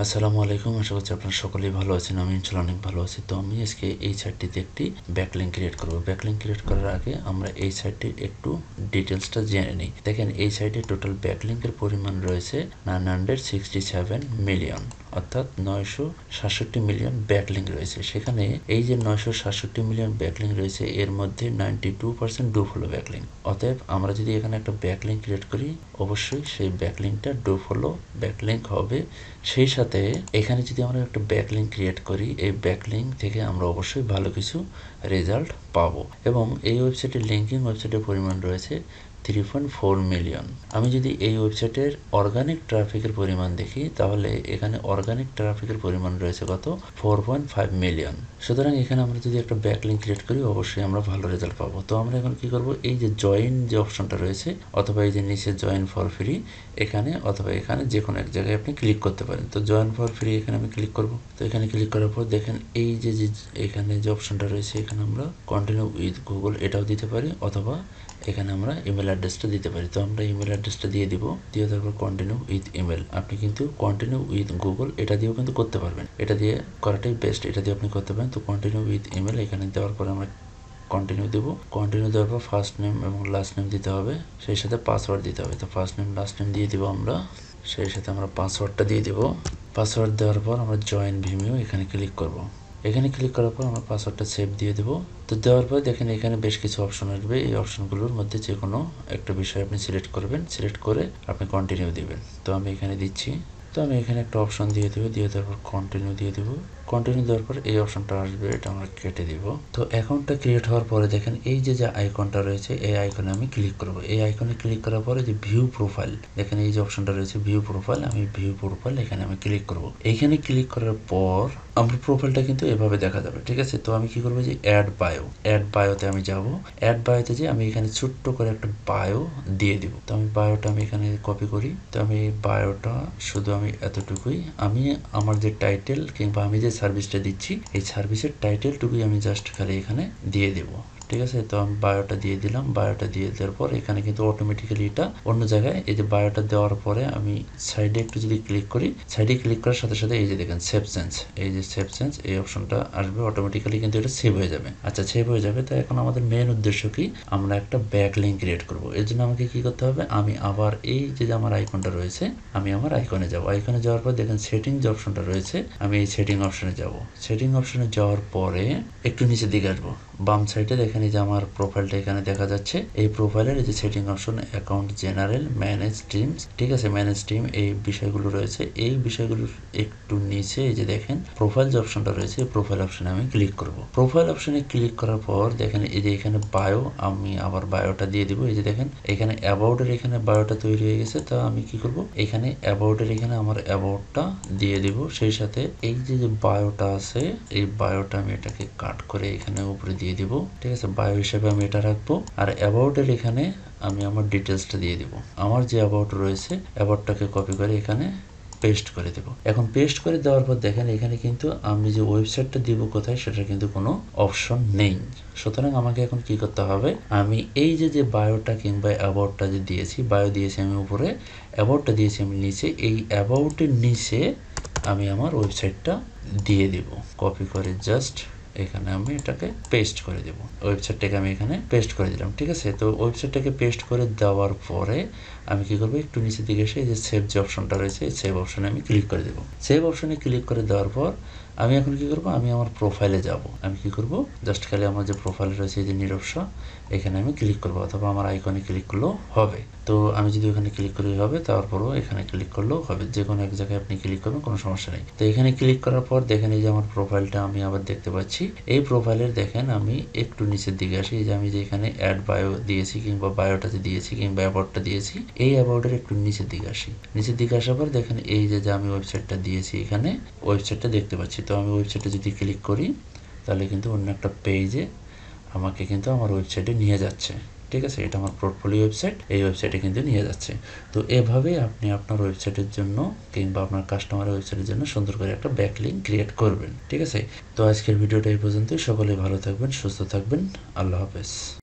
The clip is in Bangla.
আসসালামু আলাইকুম, আশা করছি আপনারা সকলেই ভালো আছেন। আমি ইনশাআল্লাহ অনেক ভালো আছি। তো আমি আজকে এই সাইটটিতে একটি ব্যাকলিঙ্ক ক্রিয়েট করব। ব্যাকলিঙ্ক ক্রিয়েট করার আগে আমরা এই সাইটটির একটু ডিটেলসটা জেনে নিই। দেখেন, এই সাইটে টোটাল ব্যাকলিঙ্কের পরিমাণ রয়েছে 967 মিলিয়ন, অর্থাৎ 967 মিলিয়ন ব্যাকলিঙ্ক রয়েছে। সেখানে এই যে 967 মিলিয়ন ব্যাকলিঙ্ক রয়েছে, এর মধ্যে 92% ডু ফলো ব্যাকলিঙ্ক। অতএব আমরা যদি এখানে একটা ব্যাকলিঙ্ক ক্রিয়েট করি, অবশ্যই সেই ব্যাকলিঙ্কটা ডু ফলো ব্যাকলিঙ্ক হবে। সেই সাথে এখানে যদি আমরা একটা ব্যাকলিঙ্ক ক্রিয়েট করি, এই ব্যাকলিঙ্ক থেকে আমরা অবশ্যই ভালো কিছু রেজাল্ট পাবো। এবং এই ওয়েবসাইটের লিঙ্কিং ওয়েবসাইটের পরিমাণ রয়েছে 3.4 মিলিয়ন। আমি যদি এই ওয়েবসাইটের অর্গানিক ট্রাফিকের পরিমাণ দেখি, তাহলে এখানে অর্গানিক ট্রাফিকের পরিমাণ রয়েছে কত? 4.5 মিলিয়ন। সুতরাং এখানে আমরা যদি একটা ব্যাকলিঙ্ক ক্রিয়েট করি, অবশ্যই আমরা ভালো রেজাল্ট পাবো। তো আমরা এখন কি করব, এই যে জয়েন যে অপশনটা রয়েছে, অথবা এই যে নিচে জয়েন ফর ফ্রি, এখানে অথবা এখানে যে কোনো এক জায়গায় আপনি ক্লিক করতে পারেন। তো জয়েন ফর ফ্রি এখানে আমি ক্লিক করব। তো এখানে ক্লিক করার পর দেখেন এই যে এখানে যে অপশনটা রয়েছে, এখানে আমরা কন্টিনিউ উইথ গুগল এটাও দিতে পারি, অথবা এখানে আমরা ইমেল অ্যাড্রেসটা দিতে পারি। তো আমরা ইমেল অ্যাড্রেসটা দিয়ে দিব, দিয়ে তারপর কন্টিনিউ উইথ ইমেল। আপনি কিন্তু কন্টিনিউ উইথ গুগল এটা দিয়েও কিন্তু করতে পারবেন, এটা দিয়ে করাটাই বেস্ট, এটা দিয়ে আপনি করতে পারেন। তো কন্টিনিউ উইথ ইমেল এখানে দেওয়ার পরে আমরা কন্টিনিউ দেব। কন্টিনিউ দেওয়ার পর ফার্স্ট নেম এবং লাস্ট নেম দিতে হবে, সেই সাথে পাসওয়ার্ড দিতে হবে। তো ফার্স্ট নেম লাস্ট নেম দিয়ে দিব আমরা, সেই সাথে আমরা পাসওয়ার্ডটা দিয়ে দিব। পাসওয়ার্ড দেওয়ার পর আমরা জয়েন ভিমিও এখানে ক্লিক করব। এখানে ক্লিক করার পর আমরা পাসওয়ার্ডটা সেভ দিয়ে দেবো। তো দেওয়ার পর দেখেন এখানে বেশ কিছু অপশন আসবে। এই অপশনগুলোর মধ্যে যে কোনো একটা বিষয় আপনি সিলেক্ট করবেন, সিলেক্ট করে আপনি কন্টিনিউ দিবেন। তো আমি এখানে দিচ্ছি। তো আমি এখানে একটা অপশন দিয়ে দেবো, দিয়ে দেওয়ার পর কন্টিনিউ দিয়ে দেবো। কন্টিনিউ দেওয়ার পর এই অপশনটা আসবে, এটা আমরা কেটে দিব। তো অ্যাকাউন্টটা ক্রিয়েট হওয়ার পরে দেখেন এই যে আইকনটা রয়েছে, এই আইকনে আমি ক্লিক করব। এই আইকনে ক্লিক করার পরে যে ভিউ প্রোফাইল, দেখেন এই যে অপশনটা রয়েছে ভিউ প্রোফাইল, আমি ভিউ প্রোফাইল এখানে আমি ক্লিক করব। এইখানে ক্লিক করার পর আমার প্রোফাইলটা কিন্তু এভাবে দেখা যাবে, ঠিক আছে। তো আমি কি করবো, যে অ্যাড বায়ো, অ্যাড বায়োতে আমি যাব। অ্যাড বায়োতে যে আমি এখানে ছোট্ট করে একটা বায়ো দিয়ে দিব। তো আমি বায়োটা আমি এখানে কপি করি। তো আমি এই বায়োটা শুধু আমি এতটুকুই, আমি আমার যে টাইটেল কিংবা আমি যে সার্ভিসটা দিচ্ছি, এই সার্ভিসের টাইটেলটুকুই আমি জাস্ট খালি এখানে দিয়ে দেব, ঠিক আছে। তো আমি বায়োটা দিয়ে দিলাম। বায়োটা দিয়ে দেওয়ার পর এখানে কিন্তু অটোমেটিক্যালি এটা অন্য জায়গায়, এই যে বায়োটা দেওয়ার পরে আমি সাইডে একটু যদি ক্লিক করি, সাইডে ক্লিক করার সাথে সাথে এই যে দেখেন সেভ চেঞ্জ, এই যে সেভ চেঞ্জ এই অপশনটা আসবে, অটোমেটিক্যালি কিন্তু এটা সেভ হয়ে যাবে। আচ্ছা, সেভ হয়ে যাবে। তো এখন আমাদের মেন উদ্দেশ্য কি, আমরা একটা ব্যাকলিঙ্ক ক্রিয়েট করব। এর জন্য আমাকে কি করতে হবে, আমি আবার এই যে আমার আইকনটা রয়েছে, আমি আমার আইকনে যাব। আইকনে যাওয়ার পর দেখেন সেটিং যে অপশনটা রয়েছে, আমি এই সেটিং অপশনে যাব। সেটিং অপশনে যাওয়ার পরে একটু নিচের দিকে আসবো, বাম সাইডে দেখেন এই যে আমার প্রোফাইলটা এখানে দেখা যাচ্ছে। এই প্রোফাইলের এই যে setting option, account general, manage teams, ঠিক আছে, ম্যানেজ টিম, এই বিষয়গুলো রয়েছে। এই বিষয়গুলোর একটু নিচে এই যে দেখেন প্রোফাইল যে অপশনটা রয়েছে, এই প্রোফাইল অপশনে আমি ক্লিক করব। প্রোফাইল অপশনে ক্লিক করার পর দেখেন এই যে এখানে বায়ো, আমি আবার বায়োটা দিয়ে দিব। এই যে দেখেন এখানে অ্যাবাউটের এখানে বায়োটা তৈরি হয়ে গেছে। তো আমি কি করব, এখানে অ্যাবাউটের এখানে আমার অ্যাবাউটটা দিয়ে দিব। সেই সাথে এই যে বায়োটা আছে, এই বায়োটা আমি এটাকে কাট করে এখানে উপরে দিয়ে দিব, ঠিক আছে। বায়ো হিসেবে আমি এটা রাখবো। আর অ্যাবাউটের এখানে আমি আমার ডিটেলসটা দিয়ে দিব। আমার যে অ্যাবাউট রয়েছে, অ্যাবাউটটাকে কপি করে এখানে পেস্ট করে দেব। এখন পেস্ট করে দেওয়ার পর দেখেন এখানে কিন্তু আমি যে ওয়েবসাইটটা দিব কোথায়, সেটা কিন্তু কোনো অপশন নেই। সুতরাং আমাকে এখন কি করতে হবে, আমি এই যে বায়োটা কিংবা অ্যাবাউটটা যে দিয়েছি, বায়ো দিয়েছি আমি উপরে, অ্যাবাউটটা দিয়েছি আমি নিচে, এই অ্যাবাউটের নিচে আমি আমার ওয়েবসাইটটা দিয়ে দিব। কপি করে জাস্ট এখানে আমি এটাকে পেস্ট করে দেব। ওয়েবসাইটটাকে আমি এখানে পেস্ট করে দিলাম, ঠিক আছে। তো ওয়েবসাইটটাকে পেস্ট করে দেওয়ার পরে আমি কি করবো, একটু নিচের দিকে এসে এই যে সেভ যে অপশনটা রয়েছে, এই সেভ অপশনে আমি ক্লিক করে দেবো। সেভ অপশনে ক্লিক করে দেওয়ার পর আমি এখন কি করব, আমি আমার প্রোফাইলে যাব। আমি কি করব, জাস্ট খালি আমার যে প্রোফাইল রয়েছে এই যে নিরবসা, এখানে আমি ক্লিক করব, অথবা আমার আইকনে ক্লিক করলেও হবে। তো আমি যদি ওখানে ক্লিক করি হবে, তারপরও এখানে ক্লিক করলেও হবে, যে কোনো এক জায়গায় আপনি ক্লিক করবেন, কোনো সমস্যা নেই। তো এখানে ক্লিক করার পর দেখেন এই যে আমার প্রোফাইলটা আমি আবার দেখতে পাচ্ছি। এই প্রোফাইলের দেখেন আমি একটু নিচের দিকে আসি, এই যে আমি যে এখানে অ্যাড বায়ো দিয়েছি কিংবা বায়োটাতে দিয়েছি কিংবা অ্যাবাউটটা দিয়েছি, এই অ্যাবাউটের একটু নিচের দিকে আসি। নিচের দিকে আসার পর দেখেন এই যে আমি ওয়েবসাইটটা দিয়েছি, এখানে ওয়েবসাইটটা দেখতে পাচ্ছি। তো আমি ওয়েবসাইটে যদি ক্লিক করি, তাহলে কিন্তু অন্য একটা পেজে আমাকে কিন্তু আমার ওয়েবসাইটে নিয়ে যাচ্ছে, ঠিক আছে। এটা আমার পোর্টফোলিও ওয়েবসাইট, এই ওয়েবসাইটে কিন্তু নিয়ে যাচ্ছে। তো এভাবে আপনি আপনার ওয়েবসাইটের জন্য কিংবা আপনার কাস্টমারের ওয়েবসাইটের জন্য সুন্দর করে একটা ব্যাকলিঙ্ক ক্রিয়েট করবেন, ঠিক আছে। তো আজকের ভিডিওটা এই পর্যন্তই। সকলে ভালো থাকবেন, সুস্থ থাকবেন। আল্লাহ হাফেজ।